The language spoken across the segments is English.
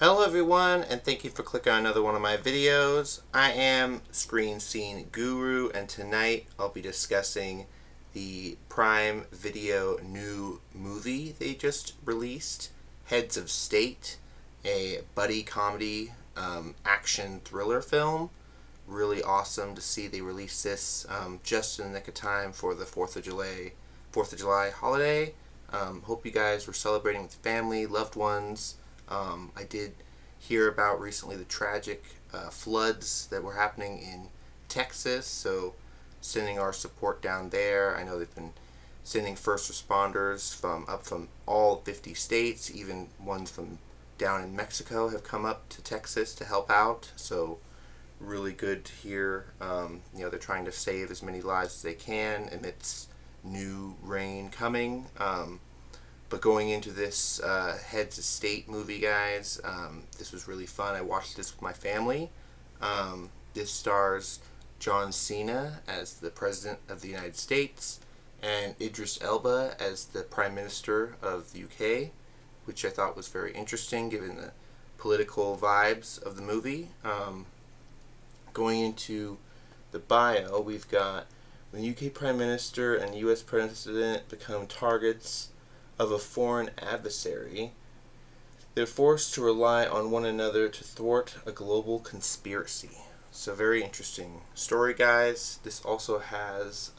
Hello everyone, and thank you for clicking on another one of my videos. I am Screen Scene Guru, and tonight I'll be discussing the Prime Video new movie they just released, Heads of State, a buddy comedy action thriller film. Really awesome to see they released this just in the nick of time for the 4th of July holiday. Hope you guys were celebrating with family, loved ones. I did hear about recently the tragic floods that were happening in Texas, so sending our support down there. I know they've been sending first responders from all 50 states, even ones from down in Mexico have come up to Texas to help out, so really good to hear. They're trying to save as many lives as they can amidst new rain coming. But going into this Heads of State movie, guys, this was really fun. I watched this with my family. This stars Johncena as the President of the United States and Idriselba as the Prime Minister of the UK, which I thought was very interesting given the political vibes of the movie. Going into the bio, we've got when the UK Prime Minister and US President become targets of a foreign adversary, they're forced to rely on one another to thwart a global conspiracy. So very interesting story, guys. This also has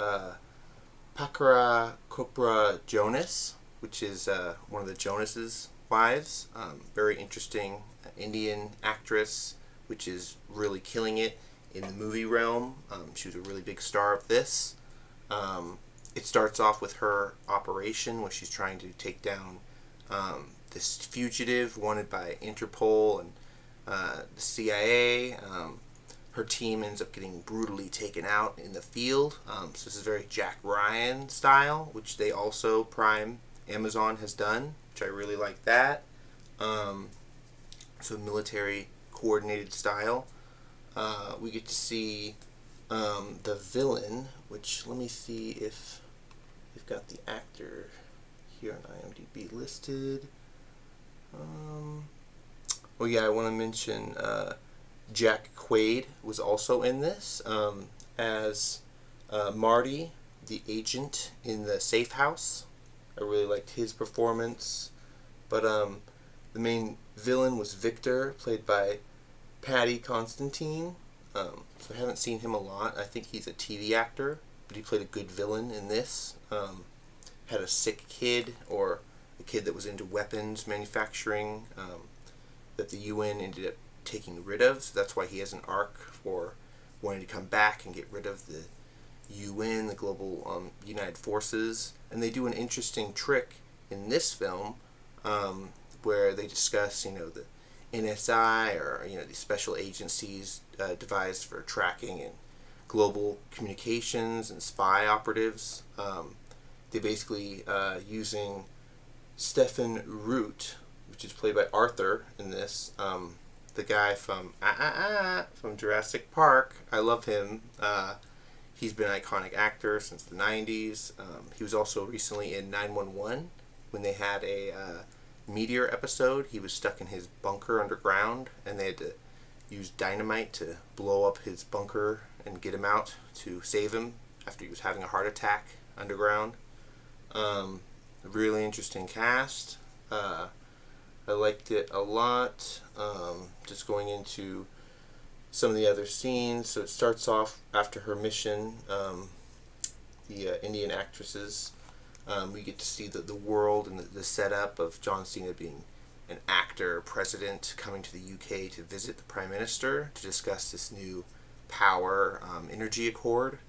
priyankachoprajonas, which is one of the Jonas's wives. Very interesting Indian actress, which is really killing it in the movie realm. She was a really big star of this. It starts off with her operation where she's trying to take down this fugitive wanted by Interpol and the CIA. Her team ends up getting brutally taken out in the field. So this is very Jack Ryan style, which they also, Amazon has done, which I really like that. So military coordinated style. We get to see the villain, which let me see if we've got the actor here on IMDb listed. Oh yeah, I want to mention Jackquaid was also in this as Marty, the agent in the safe house. I really liked his performance. But the main villain was Victor, played by Paddy Constantine. So I haven't seen him a lot. I think he's a TV actor, but he played a good villain in this. Had a sick kid, or a kid that was into weapons manufacturing, that the UN ended up taking rid of. So that's why he has an arc for wanting to come back and get rid of the UN, the global United Forces. And they do an interesting trick in this film where they discuss, the NSI, or these special agencies devised for tracking and global communications and spy operatives. They basically using stephenroot, which is played by Arthur in this, the guy from Jurassic Park. I love him. He's been an iconic actor since the 90s. He was also recently in 911 when they had a meteor episode. He was stuck in his bunker underground, and they had to use dynamite to blow up his bunker and get him out to save him after he was having a heart attack underground. Really interesting cast. I liked it a lot. Just going into some of the other scenes. So it starts off after her mission. The Indian actresses. We get to see the world and the setup of Johncena being an actor, president, coming to the UK to visit the Prime Minister to discuss this new power energy accord.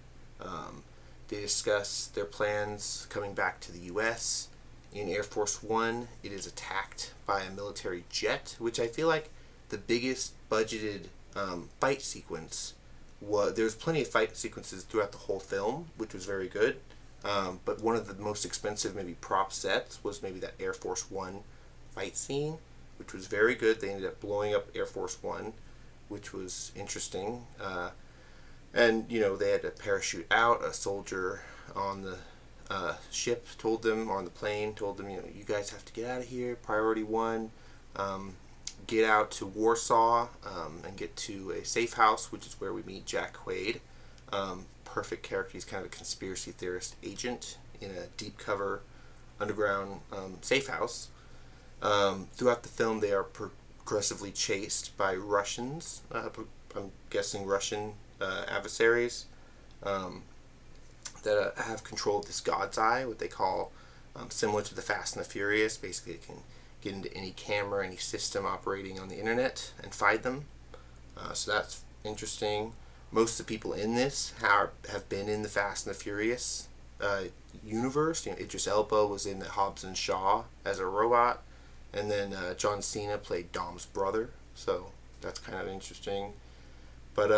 They discuss their plans coming back to the US. In Air Force One, it is attacked by a military jet, which I feel like the biggest budgeted fight sequence was. There's plenty of fight sequences throughout the whole film, which was very good. But one of the most expensive maybe prop sets was maybe that Air Force One fight scene, which was very good. They ended up blowing up Air Force One, which was interesting. And they had to parachute out. A soldier on the ship told them, or on the plane told them, you guys have to get out of here. Priority one. get out to Warsaw and get to a safe house, which is where we meet Jackquaid. Perfect character. He's kind of a conspiracy theorist agent in a deep cover underground safe house. Throughout the film, they are progressively chased by Russians. I'm guessing Russian adversaries that have control of this God's Eye, what they call, similar to the Fast and the Furious. Basically, it can get into any camera, any system operating on the internet and find them. So that's interesting. Most of the people in this have been in the Fast and the Furious universe. Idris Elba was in the Hobbs and Shaw as a robot, and then John played Dom's brother. So that's kind of interesting. But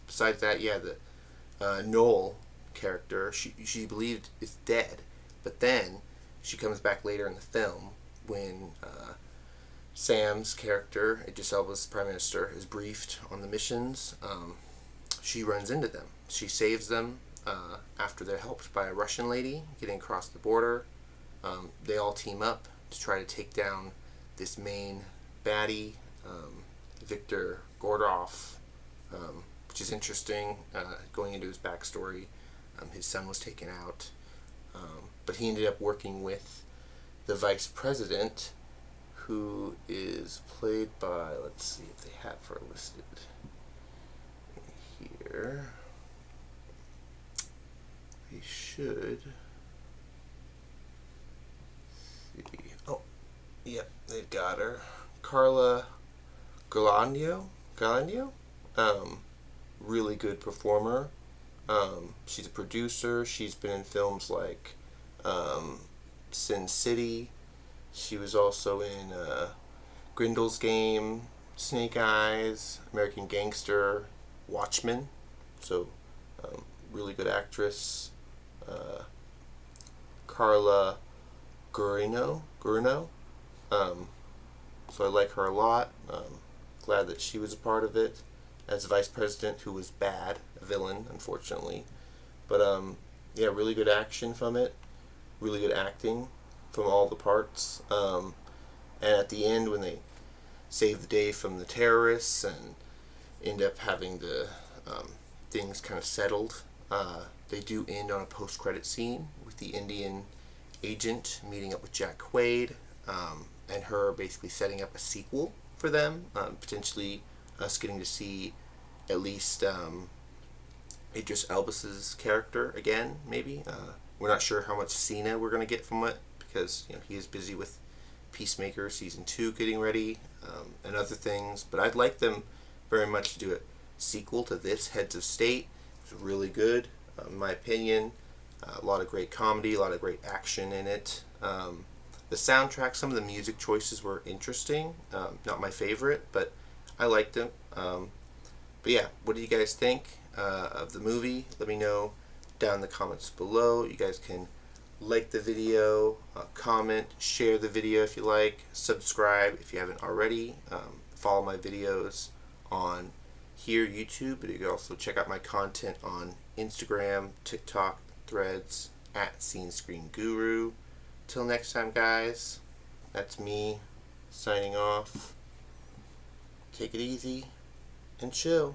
besides that, yeah, the Noel character, she believed is dead, but then she comes back later in the film when Sam's character, Idris Elba's prime minister, is briefed on the missions. She runs into them. She saves them after they're helped by a Russian lady getting across the border. They all team up to try to take down this main baddie, Victor Gordov, which is interesting, going into his backstory. His son was taken out, but he ended up working with the vice president, who is played by, let's see if they have her listed here. They should. See. Oh, yep, they've got her. Carlagugino. Really good performer. She's a producer. She's been in films like Sin City. She was also in Grindel's Game, Snake Eyes, American Gangster, Watchmen. So, really good actress. Carlagugino. So I like her a lot. Glad that she was a part of it as a vice president who was bad, a villain, unfortunately. But yeah, really good action from it. Really good acting from all the parts. And at the end, when they save the day from the terrorists and end up having the things kind of settled, they do end on a post-credit scene with the Indian agent meeting up with Jackquaid, and her basically setting up a sequel for them, potentially us getting to see at least Idris Elba's character again, maybe. We're not sure how much Cena we're going to get from it, because he is busy with Peacemaker Season 2 getting ready, and other things. But I'd like them very much to do a sequel to this, Heads of State. It's really good, in my opinion. A lot of great comedy, a lot of great action in it. The soundtrack, some of the music choices were interesting. Not my favorite, but I liked them. But yeah, what do you guys think of the movie? Let me know down in the comments below. You guys can like the video, comment, share the video if you like, subscribe if you haven't already. Follow my videos on here, YouTube, but you can also check out my content on Instagram, TikTok, Threads, @SceneScreenGuru. Till next time, guys, that's me signing off. Take it easy and chill.